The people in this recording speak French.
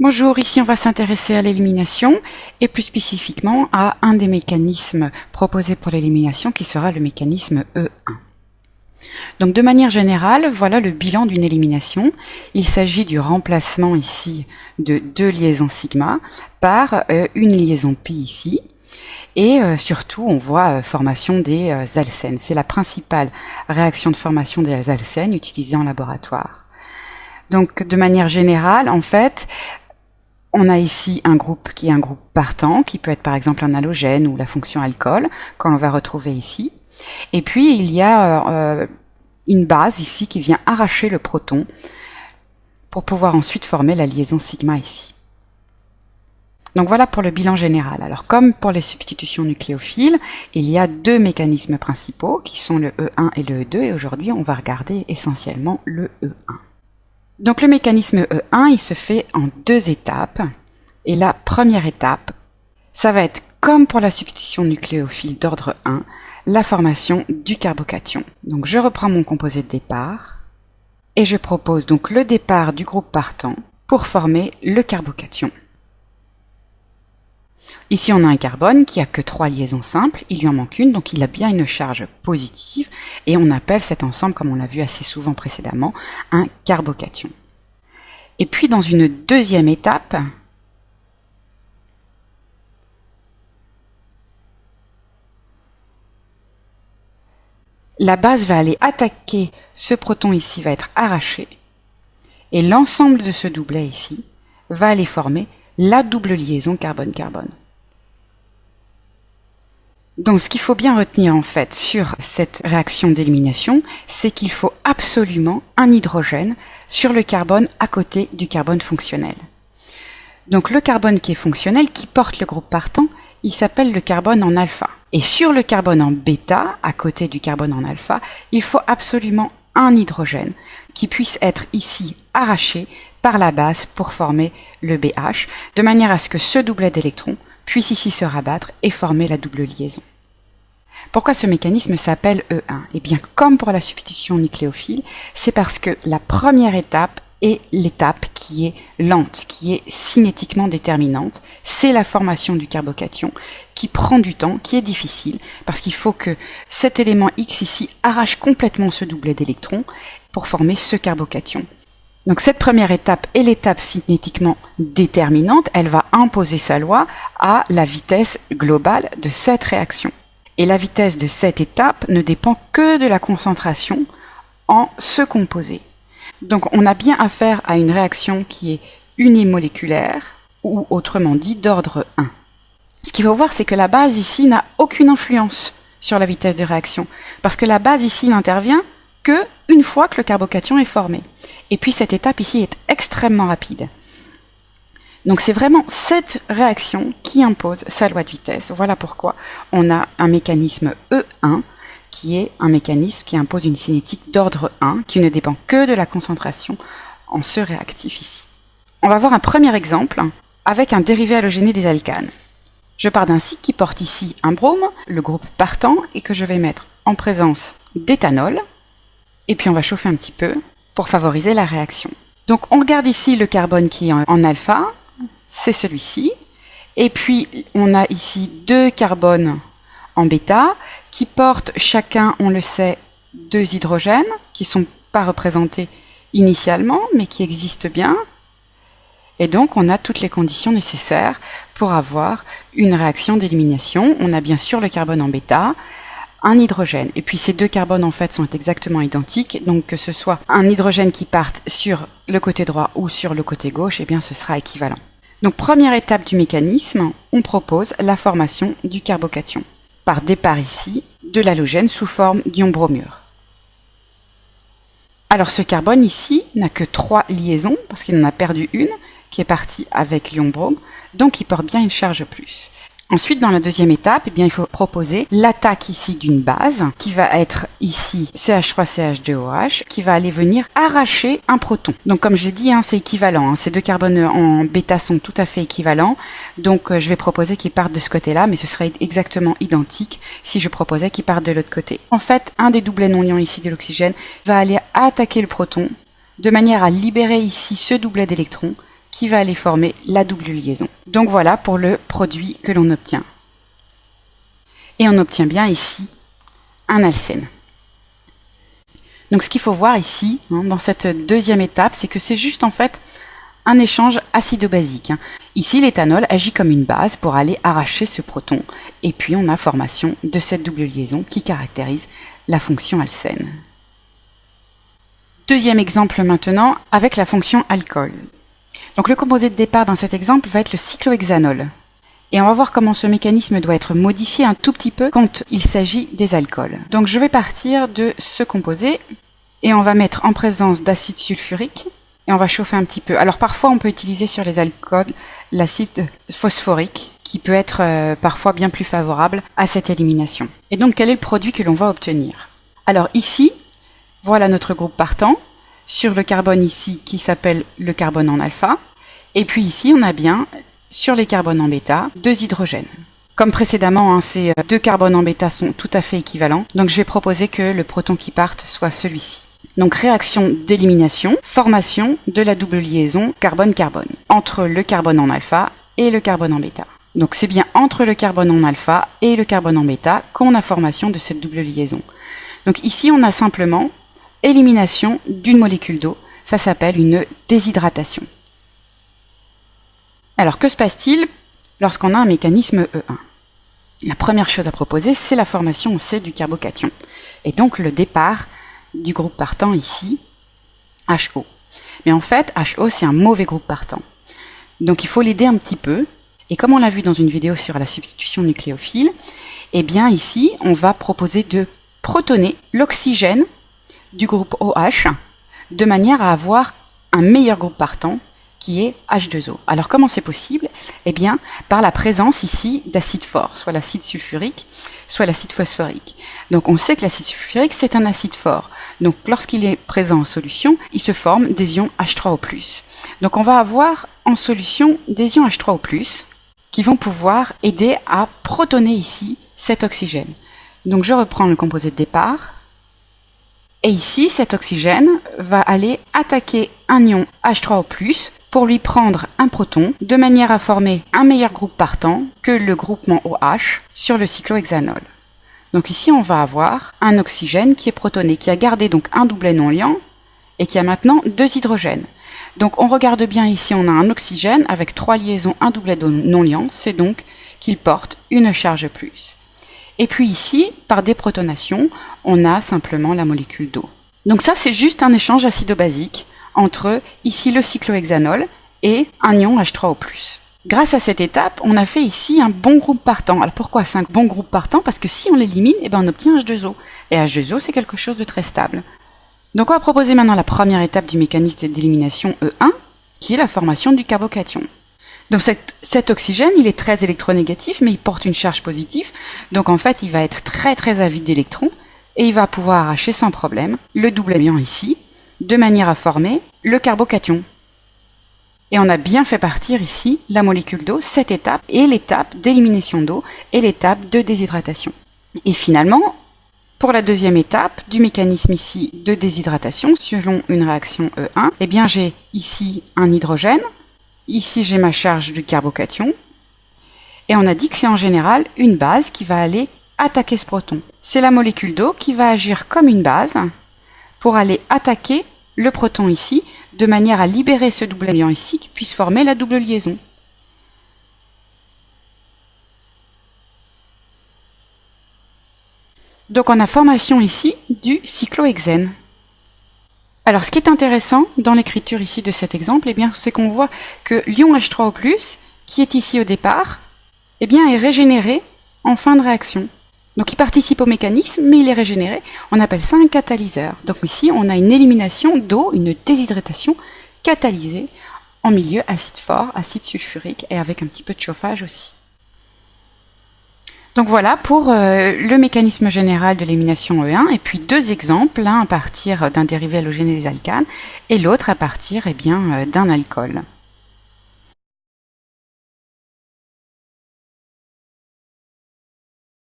Bonjour, ici on va s'intéresser à l'élimination et plus spécifiquement à un des mécanismes proposés pour l'élimination qui sera le mécanisme E1. Donc de manière générale, voilà le bilan d'une élimination. Il s'agit du remplacement ici de deux liaisons sigma par une liaison pi ici. Et surtout, on voit formation des alcènes. C'est la principale réaction de formation des alcènes utilisée en laboratoire. Donc de manière générale, en fait, on a ici un groupe qui est un groupe partant, qui peut être par exemple un halogène ou la fonction alcool, qu'on va retrouver ici. Et puis il y a une base ici qui vient arracher le proton pour pouvoir ensuite former la liaison sigma ici. Donc voilà pour le bilan général. Alors comme pour les substitutions nucléophiles, il y a deux mécanismes principaux qui sont le E1 et le E2 et aujourd'hui on va regarder essentiellement le E1. Donc le mécanisme E1, il se fait en deux étapes. Et la première étape, ça va être comme pour la substitution nucléophile d'ordre 1, la formation du carbocation. Donc je reprends mon composé de départ et je propose donc le départ du groupe partant pour former le carbocation. Ici on a un carbone qui a que 3 liaisons simples, il lui en manque une, donc il a bien une charge positive et on appelle cet ensemble, comme on l'a vu assez souvent précédemment, un carbocation. Et puis dans une deuxième étape, la base va aller attaquer ce proton ici, va être arraché et l'ensemble de ce doublet ici va aller former la double liaison carbone-carbone. Donc ce qu'il faut bien retenir en fait sur cette réaction d'élimination, c'est qu'il faut absolument un hydrogène sur le carbone à côté du carbone fonctionnel. Donc le carbone qui est fonctionnel, qui porte le groupe partant, il s'appelle le carbone en alpha. Et sur le carbone en bêta, à côté du carbone en alpha, il faut absolument un hydrogène qui puisse être ici arraché par la base pour former le BH, de manière à ce que ce doublet d'électrons puisse ici se rabattre et former la double liaison. Pourquoi ce mécanisme s'appelle E1? Eh bien, comme pour la substitution nucléophile, c'est parce que la première étape est l'étape qui est lente, qui est cinétiquement déterminante. C'est la formation du carbocation qui prend du temps, qui est difficile, parce qu'il faut que cet élément X ici arrache complètement ce doublet d'électrons pour former ce carbocation. Donc cette première étape est l'étape cinétiquement déterminante, elle va imposer sa loi à la vitesse globale de cette réaction. Et la vitesse de cette étape ne dépend que de la concentration en ce composé. Donc on a bien affaire à une réaction qui est unimoléculaire, ou autrement dit d'ordre 1. Ce qu'il faut voir, c'est que la base ici n'a aucune influence sur la vitesse de réaction, parce que la base ici n'intervient que une fois que le carbocation est formé. Et puis cette étape ici est extrêmement rapide. Donc c'est vraiment cette réaction qui impose sa loi de vitesse. Voilà pourquoi on a un mécanisme E1 qui est un mécanisme qui impose une cinétique d'ordre 1 qui ne dépend que de la concentration en ce réactif ici. On va voir un premier exemple avec un dérivé halogéné des alcanes. Je pars d'un cycle qui porte ici un brome, le groupe partant, et que je vais mettre en présence d'éthanol. Et puis on va chauffer un petit peu pour favoriser la réaction. Donc on regarde ici le carbone qui est en alpha, c'est celui-ci. Et puis on a ici deux carbones en bêta qui portent chacun, on le sait, deux hydrogènes qui ne sont pas représentés initialement mais qui existent bien. Et donc on a toutes les conditions nécessaires pour avoir une réaction d'élimination. On a bien sûr le carbone en bêta, un hydrogène. Et puis ces deux carbones en fait sont exactement identiques, donc que ce soit un hydrogène qui parte sur le côté droit ou sur le côté gauche, eh bien ce sera équivalent. Donc première étape du mécanisme, on propose la formation du carbocation, par départ ici de l'halogène sous forme d'ion bromure. Alors ce carbone ici n'a que 3 liaisons, parce qu'il en a perdu une, qui est partie avec l'ion brome, donc il porte bien une charge plus. Ensuite, dans la deuxième étape, eh bien, il faut proposer l'attaque ici d'une base qui va être ici CH3CH2OH qui va aller venir arracher un proton. Donc comme je l'ai dit, c'est équivalent. Ces deux carbones en bêta sont tout à fait équivalents. Donc je vais proposer qu'ils partent de ce côté-là, mais ce serait exactement identique si je proposais qu'ils partent de l'autre côté. En fait, un des doublets non liants ici de l'oxygène va aller attaquer le proton de manière à libérer ici ce doublet d'électrons qui va aller former la double liaison. Donc voilà pour le produit que l'on obtient. Et on obtient bien ici un alcène. Donc ce qu'il faut voir ici, dans cette deuxième étape, c'est que c'est juste en fait un échange acido-basique. Ici, l'éthanol agit comme une base pour aller arracher ce proton. Et puis on a formation de cette double liaison qui caractérise la fonction alcène. Deuxième exemple maintenant, avec la fonction alcool. Donc le composé de départ dans cet exemple va être le cyclohexanol. Et on va voir comment ce mécanisme doit être modifié un tout petit peu quand il s'agit des alcools. Donc je vais partir de ce composé et on va mettre en présence d'acide sulfurique et on va chauffer un petit peu. Alors parfois on peut utiliser sur les alcools l'acide phosphorique qui peut être parfois bien plus favorable à cette élimination. Et donc quel est le produit que l'on va obtenir? Alors ici, voilà notre groupe partant sur le carbone ici qui s'appelle le carbone en alpha. Et puis ici on a bien sur les carbones en bêta, 2 hydrogènes. Comme précédemment, ces 2 carbones en bêta sont tout à fait équivalents, donc je vais proposer que le proton qui parte soit celui-ci. Donc réaction d'élimination, formation de la double liaison carbone-carbone, entre le carbone en alpha et le carbone en bêta. Donc c'est bien entre le carbone en alpha et le carbone en bêta qu'on a formation de cette double liaison. Donc ici on a simplement élimination d'une molécule d'eau, ça s'appelle une déshydratation. Alors, que se passe-t-il lorsqu'on a un mécanisme E1? La première chose à proposer, c'est la formation, on sait, du carbocation. Et donc, le départ du groupe partant ici, HO. Mais en fait, HO, c'est un mauvais groupe partant. Donc, il faut l'aider un petit peu. Et comme on l'a vu dans une vidéo sur la substitution nucléophile, eh bien, ici, on va proposer de protoner l'oxygène du groupe OH de manière à avoir un meilleur groupe partant qui est H2O. Alors comment c'est possible? Eh bien, par la présence ici d'acide fort, soit l'acide sulfurique, soit l'acide phosphorique. Donc on sait que l'acide sulfurique, c'est un acide fort. Donc lorsqu'il est présent en solution, il se forme des ions H3O+. Donc on va avoir en solution des ions H3O+, qui vont pouvoir aider à protoner ici cet oxygène. Donc je reprends le composé de départ. Et ici, cet oxygène va aller attaquer un ion H3O+, pour lui prendre un proton, de manière à former un meilleur groupe partant que le groupement OH sur le cyclohexanol. Donc ici, on va avoir un oxygène qui est protoné, qui a gardé donc un doublet non liant, et qui a maintenant 2 hydrogènes. Donc on regarde bien ici, on a un oxygène avec 3 liaisons, un doublet non liant, c'est donc qu'il porte une charge plus. Et puis ici, par déprotonation, on a simplement la molécule d'eau. Donc ça, c'est juste un échange acido-basique entre ici le cyclohexanol et un ion H3O+. Grâce à cette étape, on a fait ici un bon groupe partant. Alors pourquoi c'est un bon groupe partant? Parce que si on l'élimine, eh ben on obtient H2O. Et H2O, c'est quelque chose de très stable. Donc on va proposer maintenant la première étape du mécanisme d'élimination E1, qui est la formation du carbocation. Donc cet oxygène, il est très électronégatif, mais il porte une charge positive. Donc en fait, il va être très avide d'électrons et il va pouvoir arracher sans problème le doublet ion ici, de manière à former le carbocation. Et on a bien fait partir ici la molécule d'eau, cette étape, et l'étape d'élimination d'eau, et l'étape de déshydratation. Et finalement, pour la deuxième étape du mécanisme ici de déshydratation, selon une réaction E1, eh bien j'ai ici un hydrogène, ici j'ai ma charge du carbocation, et on a dit que c'est en général une base qui va aller attaquer ce proton. C'est la molécule d'eau qui va agir comme une base, pour aller attaquer le proton ici, de manière à libérer ce double ion ici qui puisse former la double liaison. Donc on a formation ici du cyclohexène. Alors ce qui est intéressant dans l'écriture ici de cet exemple, eh bien, c'est qu'on voit que l'ion H3O+, qui est ici au départ, eh bien, est régénéré en fin de réaction. Donc il participe au mécanisme, mais il est régénéré. On appelle ça un catalyseur. Donc ici, on a une élimination d'eau, une déshydratation catalysée en milieu acide fort, acide sulfurique, et avec un petit peu de chauffage aussi. Donc voilà pour le mécanisme général de l'élimination E1, et puis 2 exemples, l'un à partir d'un dérivé halogéné des alcanes, et l'autre à partir d'un alcool.